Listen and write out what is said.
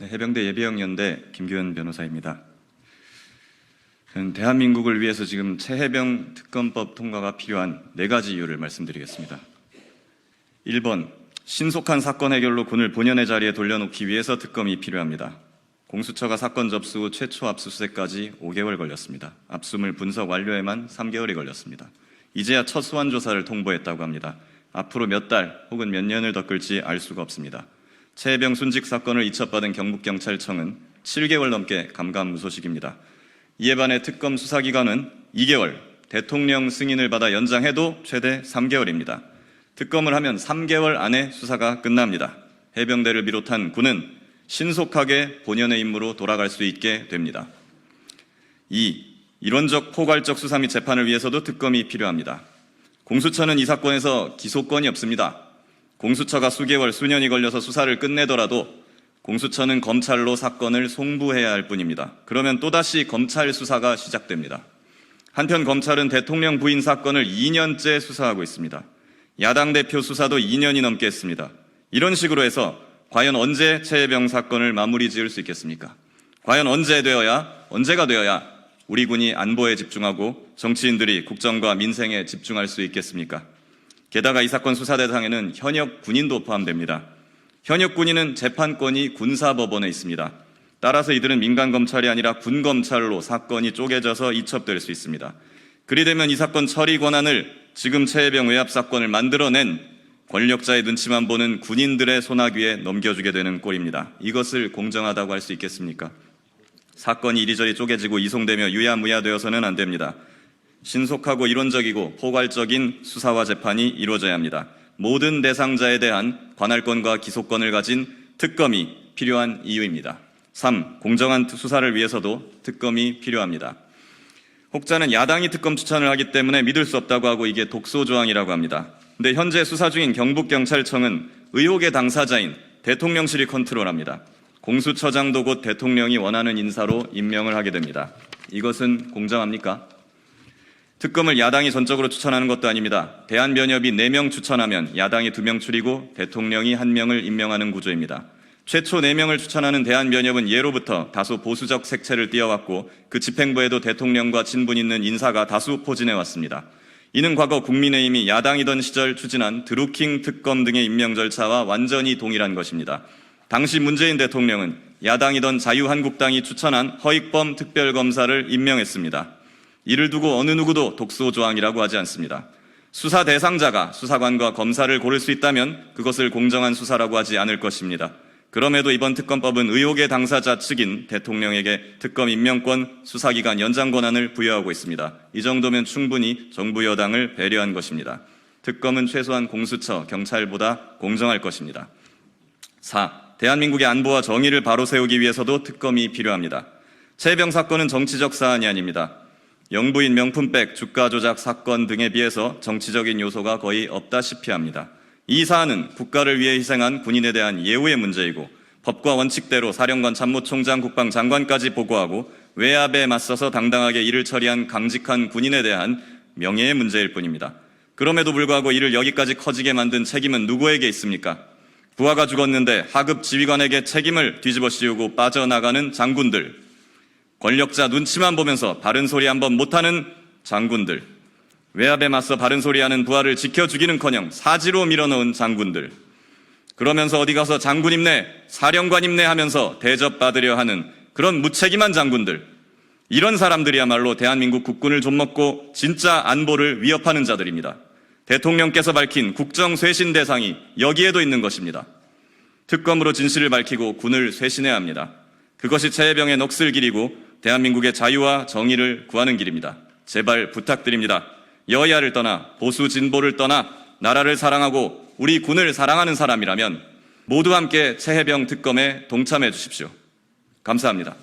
네, 해병대 예비역연대 김규현 변호사입니다. 저는 대한민국을 위해서 지금 최해병 특검법 통과가 필요한 4가지 이유를 말씀드리겠습니다. 1번, 신속한 사건 해결로 군을 본연의 자리에 돌려놓기 위해서 특검이 필요합니다. 공수처가 사건 접수 후 최초 압수수색까지 5개월 걸렸습니다. 압수물 분석 완료에만 3개월이 걸렸습니다. 이제야 첫 소환 조사를 통보했다고 합니다. 앞으로 몇 달 혹은 몇 년을 더 끌지 알 수가 없습니다. 최해병 순직 사건을 이첩받은 경북경찰청은 7개월 넘게 감감무소식입니다. 이에 반해 특검 수사기간은 2개월, 대통령 승인을 받아 연장해도 최대 3개월입니다. 특검을 하면 3개월 안에 수사가 끝납니다. 해병대를 비롯한 군은 신속하게 본연의 임무로 돌아갈 수 있게 됩니다. 2. 이론적 포괄적 수사 및 재판을 위해서도 특검이 필요합니다. 공수처는 이 사건에서 기소권이 없습니다. 공수처가 수개월, 수년이 걸려서 수사를 끝내더라도 공수처는 검찰로 사건을 송부해야 할 뿐입니다. 그러면 또다시 검찰 수사가 시작됩니다. 한편 검찰은 대통령 부인 사건을 2년째 수사하고 있습니다. 야당 대표 수사도 2년이 넘게 했습니다. 이런 식으로 해서 과연 언제 최해병 사건을 마무리 지을 수 있겠습니까? 과연 언제가 되어야 우리 군이 안보에 집중하고 정치인들이 국정과 민생에 집중할 수 있겠습니까? 게다가 이 사건 수사 대상에는 현역 군인도 포함됩니다. 현역 군인은 재판권이 군사법원에 있습니다. 따라서 이들은 민간검찰이 아니라 군검찰로 사건이 쪼개져서 이첩될 수 있습니다. 그리 되면 이 사건 처리 권한을 지금 최해병 외압 사건을 만들어낸 권력자의 눈치만 보는 군인들의 손아귀에 넘겨주게 되는 꼴입니다. 이것을 공정하다고 할 수 있겠습니까? 사건이 이리저리 쪼개지고 이송되며 유야무야되어서는 안 됩니다. 신속하고 이론적이고 포괄적인 수사와 재판이 이루어져야 합니다. 모든 대상자에 대한 관할권과 기소권을 가진 특검이 필요한 이유입니다. 3. 공정한 수사를 위해서도 특검이 필요합니다. 혹자는 야당이 특검 추천을 하기 때문에 믿을 수 없다고 하고 이게 독소조항이라고 합니다. 근데 현재 수사 중인 경북경찰청은 의혹의 당사자인 대통령실이 컨트롤합니다. 공수처장도 곧 대통령이 원하는 인사로 임명을 하게 됩니다. 이것은 공정합니까? 특검을 야당이 전적으로 추천하는 것도 아닙니다. 대한변협이 4명 추천하면 야당이 2명 추리고 대통령이 1명을 임명하는 구조입니다. 최초 4명을 추천하는 대한변협은 예로부터 다소 보수적 색채를 띄어왔고 그 집행부에도 대통령과 친분 있는 인사가 다수 포진해왔습니다. 이는 과거 국민의힘이 야당이던 시절 추진한 드루킹 특검 등의 임명 절차와 완전히 동일한 것입니다. 당시 문재인 대통령은 야당이던 자유한국당이 추천한 허익범 특별검사를 임명했습니다. 이를 두고 어느 누구도 독소조항이라고 하지 않습니다. 수사 대상자가 수사관과 검사를 고를 수 있다면 그것을 공정한 수사라고 하지 않을 것입니다. 그럼에도 이번 특검법은 의혹의 당사자 측인 대통령에게 특검 임명권, 수사기간 연장 권한을 부여하고 있습니다. 이 정도면 충분히 정부 여당을 배려한 것입니다. 특검은 최소한 공수처, 경찰보다 공정할 것입니다. 4. 대한민국의 안보와 정의를 바로 세우기 위해서도 특검이 필요합니다. 최해병 사건은 정치적 사안이 아닙니다. 영부인 명품백, 주가 조작 사건 등에 비해서 정치적인 요소가 거의 없다시피 합니다. 이 사안은 국가를 위해 희생한 군인에 대한 예우의 문제이고 법과 원칙대로 사령관 참모총장 국방장관까지 보고하고 외압에 맞서서 당당하게 일을 처리한 강직한 군인에 대한 명예의 문제일 뿐입니다. 그럼에도 불구하고 이를 여기까지 커지게 만든 책임은 누구에게 있습니까? 부하가 죽었는데 하급 지휘관에게 책임을 뒤집어 씌우고 빠져나가는 장군들, 권력자 눈치만 보면서 바른 소리 한번 못하는 장군들, 외압에 맞서 바른 소리하는 부하를 지켜 죽이는커녕 사지로 밀어넣은 장군들, 그러면서 어디 가서 장군 임내, 사령관 임내 하면서 대접받으려 하는 그런 무책임한 장군들, 이런 사람들이야말로 대한민국 국군을 좀먹고 진짜 안보를 위협하는 자들입니다. 대통령께서 밝힌 국정 쇄신 대상이 여기에도 있는 것입니다. 특검으로 진실을 밝히고 군을 쇄신해야 합니다. 그것이 최해병의 넋을 기리고 대한민국의 자유와 정의를 구하는 길입니다. 제발 부탁드립니다. 여야를 떠나 보수 진보를 떠나 나라를 사랑하고 우리 군을 사랑하는 사람이라면 모두 함께 최해병 특검에 동참해 주십시오. 감사합니다.